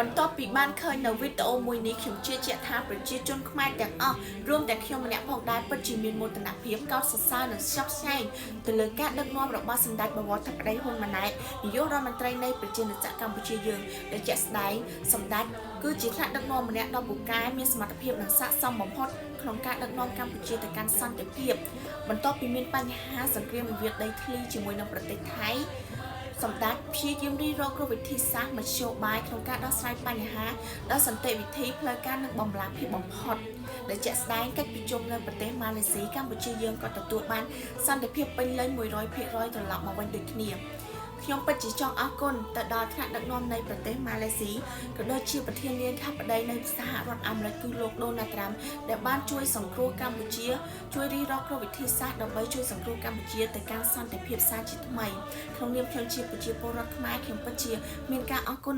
បន្ទាប់ពីបានឃើញនៅវីដេអូមួយនេះខ្ញុំជឿជាក់ថាប្រជាជនខ្មែរទាំងអស់រួមទាំងខ្ញុំម្នាក់ផងដែរពិតជាមានមោទនភាពកោតសរសើរនិងស្ញប់ស្ញែងទៅលើការដឹកនាំរបស់សម្ដេចបវរធិបតីហ៊ុនម៉ាណែតនាយករដ្ឋមន្ត្រីនៃប្រជាណាចក្រកម្ពុជាយើងដែលជាក់ស្ដែងសម្ដេចគឺជាថ្នាក់ដឹកនាំម្នាក់ដ៏ពូកែមានសមត្ថភាពនិងស័ក្តិសមបំផុតក្នុងការដឹកនាំកម្ពុជាទៅកាន់សន្តិភាពបន្ទាប់ពីមានបញ្ហាសង្គ្រាមវិវាទដីធ្លីជាមួយនឹងប្រទេសថៃសម្ដេចព្យាយាមរិះរកវិធីសាស្ត្រមធ្យោបាយក្នុងការដោះស្រាយបញ្ហាដោយសន្តិវិធីផ្លូវការនិងបម្រើភាពបំផុតដែលជាក់ស្ដែងកិច្ចប្រជុំនៅប្រទេសម៉ាឡេស៊ីកម្ពុជាយើងក៏ទទួលបានសន្តិភាពពេញលេញ 100% ត្រឡប់មកវិញដូចគ្នាខ្ញុំពិតជាចង់អរគុណទៅដល់ថ្នាក់ដឹកនាំនៃប្រទេសម៉ាឡេស៊ីក៏ដូចជាប្រធានាធិបតីនៃសហរដ្ឋអាមេរិកគឺលោកដូណាល់ត្រាំដែលបានជួយសង្គ្រោះកម្ពុជាជួយរិះរកវិធីសាស្ត្រដើម្បីជួយសង្គ្រោះកម្ពុជាទៅកាន់សន្តិភាពសាជាថ្មីក្នុងនាមខ្ញុំជាប្រជាពលរដ្ឋខ្មែរខ្ញុំពិតជាមានការអរគុណ